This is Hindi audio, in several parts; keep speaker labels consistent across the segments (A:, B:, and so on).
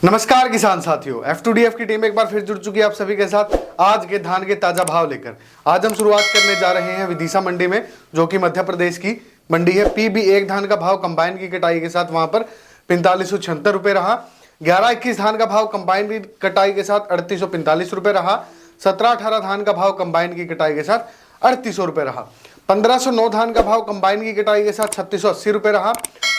A: नमस्कार किसान साथियों, F2DF की टीम एक बार फिर जुड़ चुकी है आप सभी के साथ आज के धान के ताजा भाव लेकर। आज हम शुरुआत करने जा रहे हैं विदिशा मंडी में, जो कि मध्य प्रदेश की मंडी है। PB1 धान का भाव कंबाइन की कटाई के साथ वहां पर 4576 रुपए रहा। 11-21 धान का भाव कंबाइन की कटाई के साथ 3845 रुपए रहा। 17-18 धान का भाव कंबाइन की कटाई के साथ 3800 रुपए रहा। 1509 धान का भाव कंबाइन की कटाई के साथ 3680 रुपए रहा।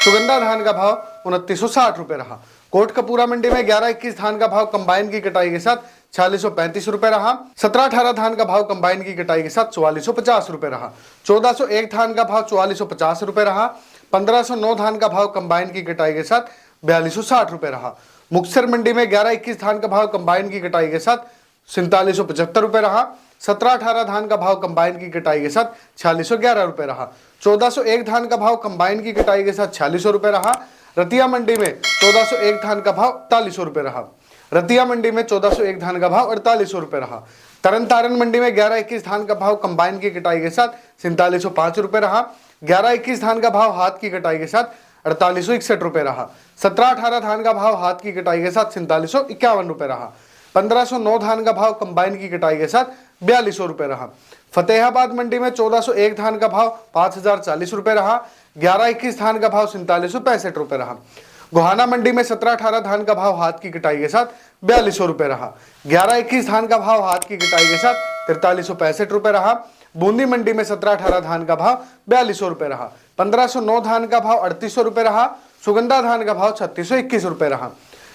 A: सुगंधा धान का भाव 2960 रुपए रहा। कोटकपूरा मंडी में 11-21 धान का भाव कंबाइन की कटाई के साथ 4635 रुपए रहा। 17-18 धान का भाव कंबाइन की कटाई के साथ 4450 रुपए रहा। 1401 धान का भाव 4450 रुपए रहा। 1509 धान का भाव कंबाइन की कटाई के साथ 4260 रुपए रहा। मुक्तसर मंडी में 11-21 धान का भाव कंबाइन की कटाई के साथ 4775 रुपए रहा। 17-18 धान का भाव कंबाइन की कटाई के साथ 4611 रुपए रहा। 1401 धान का भाव कंबाइन की कटाई के साथ 4600 रुपए रहा। रतिया मंडी में 1401 धान का भाव 4800 रुपए रहा। रतिया मंडी में 1401 धान का भाव 4800 रुपए रहा। तरन तारण मंडी में 11-21 धान का भाव कंबाइन की कटाई के साथ 4705 रुपए रहा। 11-21 धान का भाव हाथ की कटाई के साथ 4861 रुपए रहा। 17-18 धान का भाव हाथ की कटाई के साथ 4751 रुपए रहा। 1509 धान का भाव कंबाइन की कटाई के साथ 4200 रुपए रहा। फतेहाबाद मंडी में 1401 धान का भाव 5040 रुपए रहा। 11-21 धान का भाव 4765 रुपए रहा। गोहाना मंडी में 17-18 धान का भाव हाथ की कटाई के साथ 4200 रुपए रहा। 11-21 धान का भाव हाथ की कटाई के साथ 4365 रुपए रहा। बूंदी मंडी में 17-18 धान का भाव 4200 रुपए रहा। 1509 धान का भाव 3800 रुपए रहा। सुगंधा धान का भाव 3621 रुपए रहा।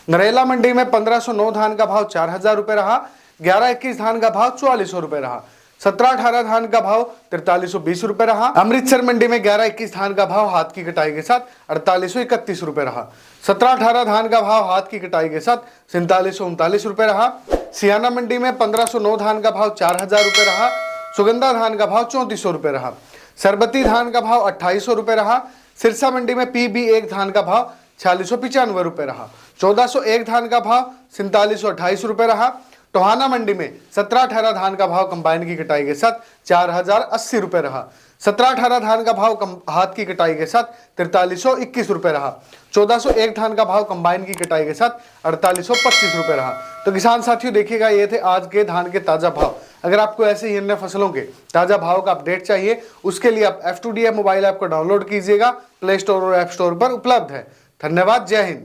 A: नरेला मंडी में 1509 धान का भाव 4000 रुपए रहा। 11-21 धान का भाव 4400 रुपए रहा। 17-18 धान का भाव 4320 रुपए रहा। अमृतसर मंडी में 11-21 धान का भाव हाथ की कटाई के साथ 4831 रुपए रहा। 17-18 धान का भाव हाथ की कटाई के साथ 4739 रुपए रहा। सियाना मंडी में 1509 धान का भाव 4000 रुपए रहा। सुगंधा धान का भाव 3400 रुपए रहा। सरबती धान का भाव 2800 रुपए रहा। सिरसा मंडी में PB1 धान का भाव 4695 रुपए रहा। 1401 धान का भाव 4728 रुपए रहा। टोहाना मंडी में 17-18 धान का भाव कंबाइन की कटाई के साथ 4080 रुपए रहा। 17-18 धान का भाव हाथ की कटाई के साथ 4321 रुपए रहा। 1401 धान का भाव कंबाइन की कटाई के साथ 4825 रुपए रहा। तो किसान साथियों देखिएगा, ये थे आज के धान के ताजा भाव। अगर आपको ऐसे ही अन्य फसलों के ताजा भाव का अपडेट चाहिए, उसके लिए आप F2DF मोबाइल ऐप को डाउनलोड कीजिएगा। प्ले स्टोर और ऐप स्टोर पर उपलब्ध है। धन्यवाद। जय हिंद।